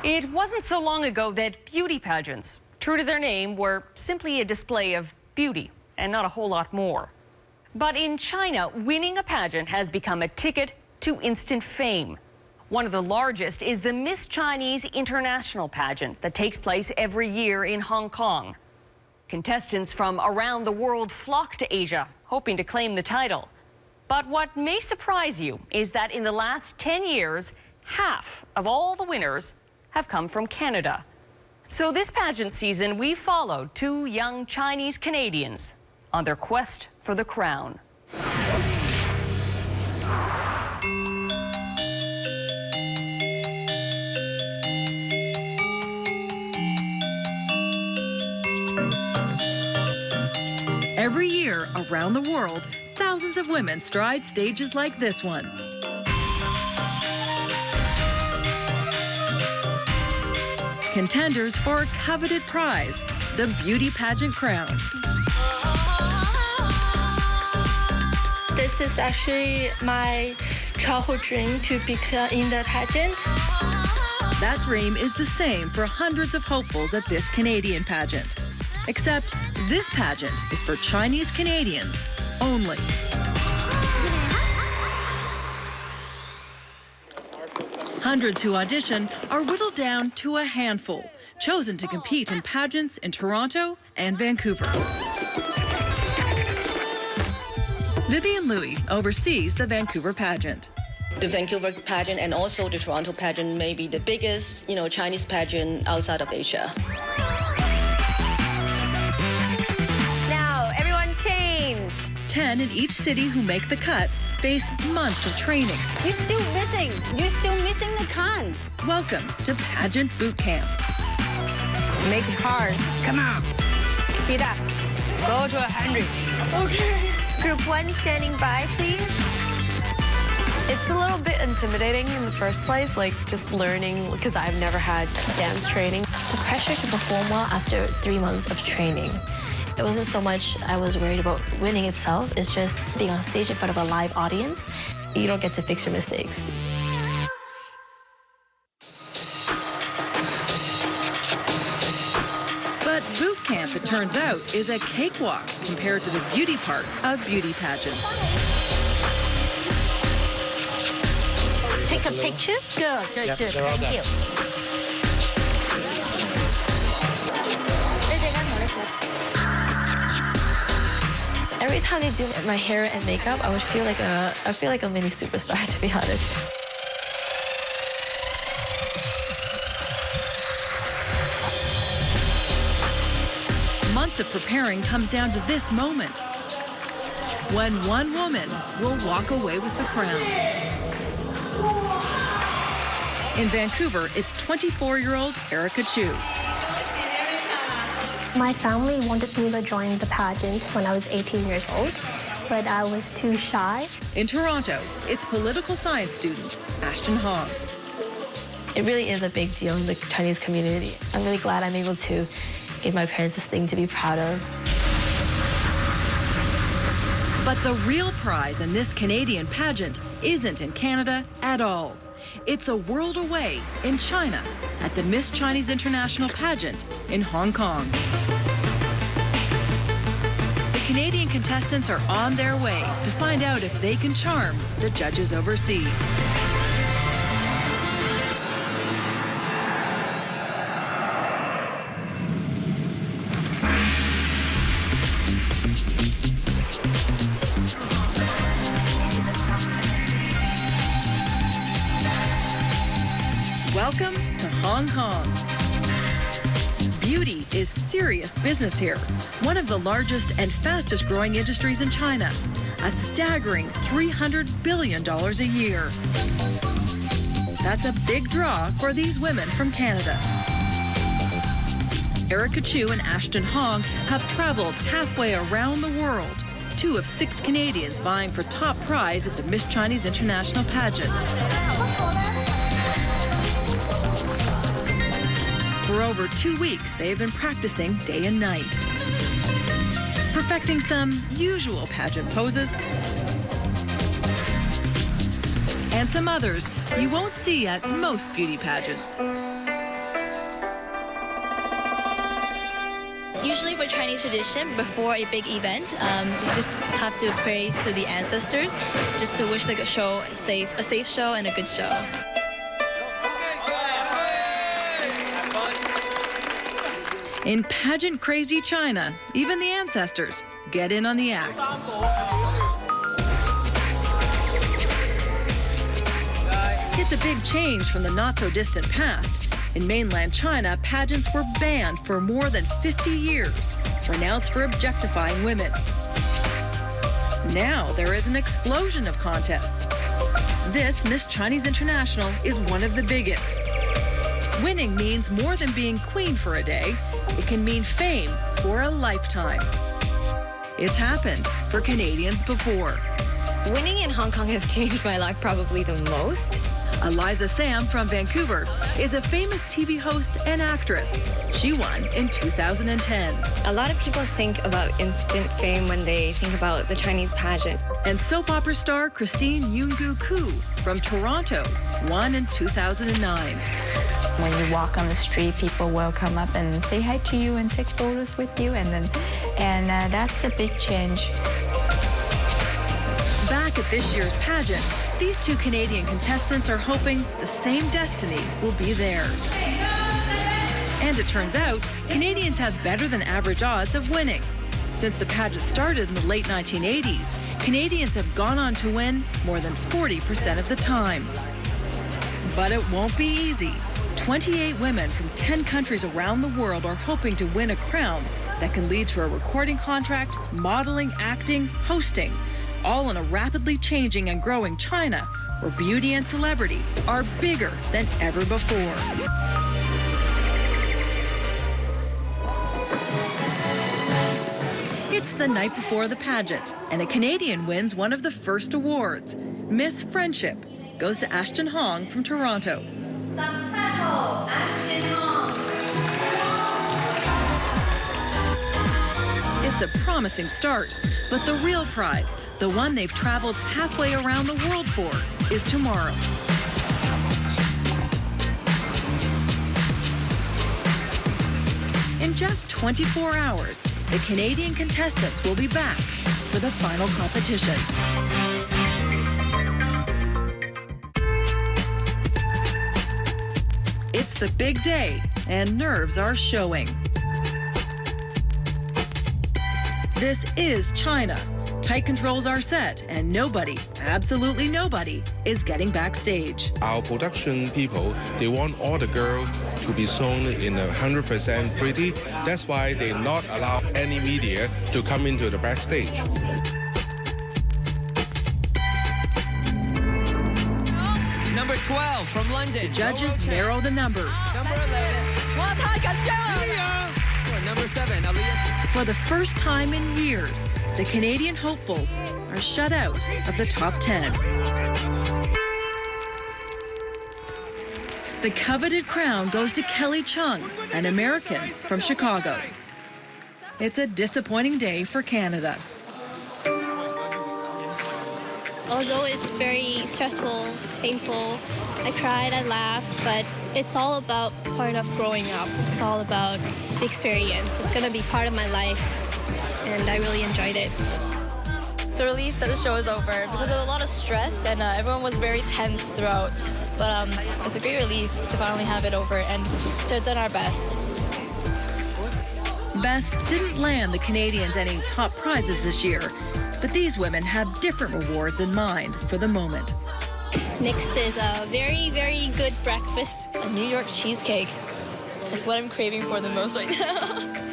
It wasn't so long ago that beauty pageants, true to their name, were simply a display of beauty and not a whole lot more. But in China, winning a pageant has become a ticket to instant fame. One of the largest is the Miss Chinese International pageant that takes place every year in Hong Kong. Contestants from around the world flock to Asia, hoping to claim the title. But what may surprise you is that in the last 10 years, half of all the winners have come from Canada. So this pageant season, we followed two young Chinese Canadians on their quest for the crown. Every year, around the world, thousands of women stride stages like this one. Contenders for a coveted prize, the beauty pageant crown. This is actually my childhood dream to be in the pageant. That dream is the same for hundreds of hopefuls at this Canadian pageant. Except this pageant is for Chinese Canadians only. Hundreds who audition are whittled down to a handful, chosen to compete in pageants in Toronto and Vancouver. Vivian Louis oversees the Vancouver pageant. The Vancouver pageant and also the Toronto pageant may be the biggest, Chinese pageant outside of Asia. Now, everyone change. 10 in each city who make the cut face months of training. You're still missing the con. Welcome to Pageant Boot Camp. Make it hard. Come on. Speed up. Go to 100. Okay. Group 1 standing by, please. It's a little bit intimidating in the first place, like just learning, because I've never had dance training. The pressure to perform well after 3 months of training. It wasn't so much I was worried about winning itself, it's just being on stage in front of a live audience. You don't get to fix your mistakes. But boot camp, it turns out, is a cakewalk compared to the beauty part of beauty pageants. Take a picture. Good. Thank you. Every time they do my hair and makeup, I would feel like a mini superstar, to be honest. Months of preparing comes down to this moment, when one woman will walk away with the crown. In Vancouver, it's 24-year-old Erik Achoo. My family wanted me to join the pageant when I was 18 years old, but I was too shy. In Toronto, it's political science student Ashton, Honk. It really is a big deal in the Chinese community. I'm really glad I'm able to give my parents this thing to be proud of. But the real prize in this Canadian pageant isn't in Canada at all. It's a world away in China at the Miss Chinese International pageant in Hong Kong. The Canadian contestants are on their way to find out if they can charm the judges overseas. Welcome to Hong Kong. Beauty is serious business here, one of the largest and fastest growing industries in China, a staggering $300 billion a year. That's a big draw for these women from Canada. Erik Achoo and Ashton Honk have traveled halfway around the world, 2 of 6 Canadians vying for top prize at the Miss Chinese International pageant. For over 2 weeks, they have been practicing day and night, perfecting some usual pageant poses and some others you won't see at most beauty pageants. Usually for Chinese tradition, before a big event, you just have to pray to the ancestors just to wish the show a safe show and a good show. In pageant crazy China, even the ancestors get in on the act. It's a big change from the not-so-distant past. In mainland China, pageants were banned for more than 50 years, renounced for objectifying women. Now there is an explosion of contests. This Miss Chinese International is one of the biggest. Winning means more than being queen for a day. It can mean fame for a lifetime. It's happened for Canadians before. Winning in Hong Kong has changed my life probably the most. Eliza Sam from Vancouver is a famous TV host and actress. She won in 2010. A lot of people think about instant fame when they think about the Chinese pageant. And soap opera star Christine Yoongu Koo from Toronto won in 2009. When you walk on the street, people will come up and say hi to you and take photos with you, and that's a big change. Back at this year's pageant, these two Canadian contestants are hoping the same destiny will be theirs. And it turns out, Canadians have better than average odds of winning. Since the pageant started in the late 1980s, Canadians have gone on to win more than 40% of the time. But it won't be easy. 28 women from 10 countries around the world are hoping to win a crown that can lead to a recording contract, modeling, acting, hosting, all in a rapidly changing and growing China, where beauty and celebrity are bigger than ever before. It's the night before the pageant, and a Canadian wins one of the first awards. Miss Friendship goes to Ashton Honk from Toronto. It's a promising start, but the real prize, the one they've traveled halfway around the world for, is tomorrow. In just 24 hours, the Canadian contestants will be back for the final competition. It's the big day, and nerves are showing. This is China. Tight controls are set, and nobody, absolutely nobody, is getting backstage. Our production people, they want all the girls to be shown in 100% pretty. That's why they not allow any media to come into the backstage. Number 12 from London. The judges narrow the numbers. Number 11. Number 7, Aliyah. For the first time in years, the Canadian hopefuls are shut out of the top 10. The coveted crown goes to Kelly Chung, an American from Chicago. It's a disappointing day for Canada. Although it's very stressful, painful, I cried, I laughed, but it's all about part of growing up. It's all about the experience. It's going to be part of my life, and I really enjoyed it. It's a relief that the show is over because there's a lot of stress and everyone was very tense throughout. But it's a great relief to finally have it over and to have done our best. Best didn't land the Canadians any top prizes this year, but these women have different rewards in mind for the moment. Next is a very, very good breakfast. A New York cheesecake. It's what I'm craving for the most right now.